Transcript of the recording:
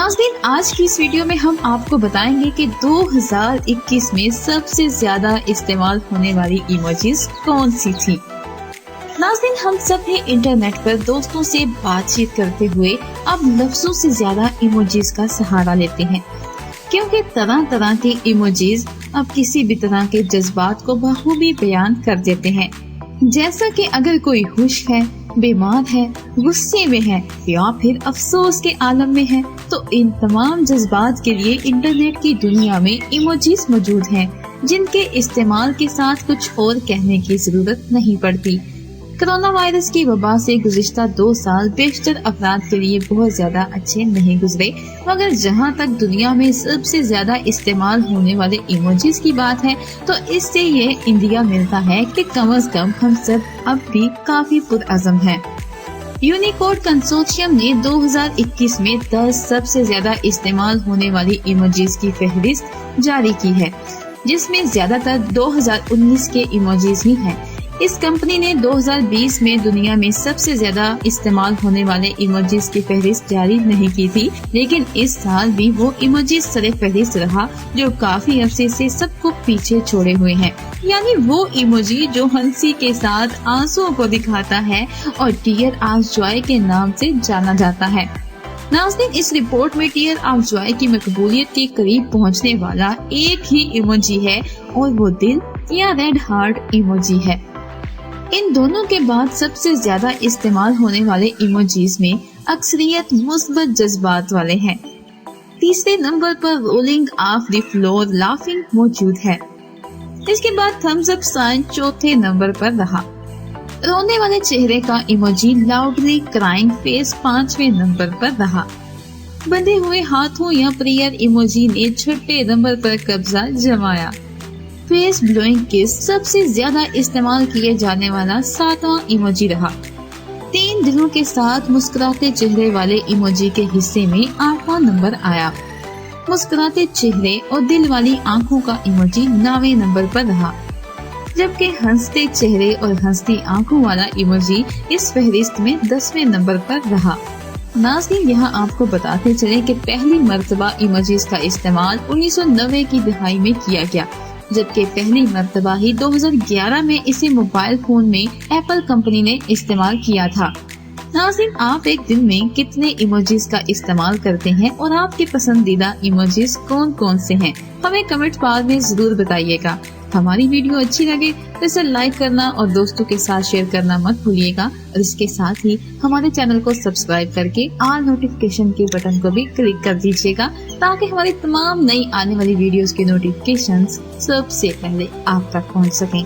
नाज़रीन, आज की इस वीडियो में हम आपको बताएंगे कि 2021 में सबसे ज्यादा इस्तेमाल होने वाली इमोजीज कौन सी थी। नाज़रीन, हम सब भी इंटरनेट पर दोस्तों से बातचीत करते हुए अब लफ्जों से ज्यादा इमोजीज का सहारा लेते हैं, क्योंकि तरह तरह के इमोजीज अब किसी भी तरह के जज्बात को बखूबी बयान कर देते हैं। जैसा कि अगर कोई खुश है, बीमार है, गुस्से में है या फिर अफसोस के आलम में है, तो इन तमाम जज्बात के लिए इंटरनेट की दुनिया में इमोजीज मौजूद हैं, जिनके इस्तेमाल के साथ कुछ और कहने की जरूरत नहीं पड़ती। कोरोना वायरस की वबा से गुज़िश्ता 2 साल बेशतर अफराद के लिए बहुत ज्यादा अच्छे नहीं गुजरे, मगर जहां तक दुनिया में सबसे ज्यादा इस्तेमाल होने वाले इमोजीज की बात है, तो इससे ये इंडिया मिलता है कि कम से कम हम सब अब भी काफी पुरअज़म हैं। यूनिकोड कंसोर्शियम ने 2021 में 10 सबसे ज्यादा इस्तेमाल होने वाली इमोजीज की फहरिस्त जारी की है, जिसमें ज्यादातर 2019 के इमोजीज ही हैं। इस कंपनी ने 2020 में दुनिया में सबसे ज्यादा इस्तेमाल होने वाले इमोजीज की फहरिस्त जारी नहीं की थी, लेकिन इस साल भी वो इमोजीज सरे फहरिस्त रहा जो काफी अरसे से सबको पीछे छोड़े हुए हैं, यानी वो इमोजी जो हंसी के साथ आंसुओं को दिखाता है और टीयर ऑफ जॉय के नाम से जाना जाता है। नाज़रीन, इस रिपोर्ट में टीयर ऑफ जॉय की मकबूलियत के करीब पहुंचने वाला एक ही इमोजी है और वो दिल या रेड हार्ट इमोजी है। इन दोनों के बाद सबसे ज्यादा इस्तेमाल होने वाले इमोजीज में अक्सरियत मुस्बत जज्बात वाले हैं। तीसरे नंबर पर rolling of the floor laughing मौजूद है। इसके बाद थम्स अप साइन चौथे नंबर पर रहा। रोने वाले चेहरे का इमोजी लाउडली क्राइंग फेस 5वें नंबर पर रहा। बंधे हुए हाथों या प्रेयर इमोजी ने 6ठे नंबर पर कब्जा जमाया। फेस ब्लोइंग किस सबसे ज्यादा इस्तेमाल किए जाने वाला 7वां इमोजी रहा। 3 दिलों के साथ मुस्कुराते चेहरे वाले इमोजी के हिस्से में 8वां नंबर आया। मुस्कुराते चेहरे और दिल वाली आंखों का इमोजी 9वें नंबर पर रहा, जबकि हंसते चेहरे और हंसती आंखों वाला इमोजी इस फहरिस्त में 10वें नंबर पर रहा। नाज़रीन, यहाँ आपको बताते चले कि पहली मर्तबा इमोजीज का इस्तेमाल 1990 की दहाई में किया गया, जबकि पहली मर्तबा ही 2011 में इसे मोबाइल फोन में एप्पल कंपनी ने इस्तेमाल किया था। नाज़रीन, आप एक दिन में कितने इमोजीज का इस्तेमाल करते हैं और आपके पसंदीदा इमोजीज कौन कौन से हैं? हमें कमेंट बॉक्स में जरूर बताइएगा। हमारी वीडियो अच्छी लगे तो इसे लाइक करना और दोस्तों के साथ शेयर करना मत भूलिएगा, और इसके साथ ही हमारे चैनल को सब्सक्राइब करके ऑल नोटिफिकेशन के बटन को भी क्लिक कर दीजिएगा, ताकि हमारी तमाम नई आने वाली वीडियोस के नोटिफिकेशंस सबसे पहले आप तक पहुंच सकें।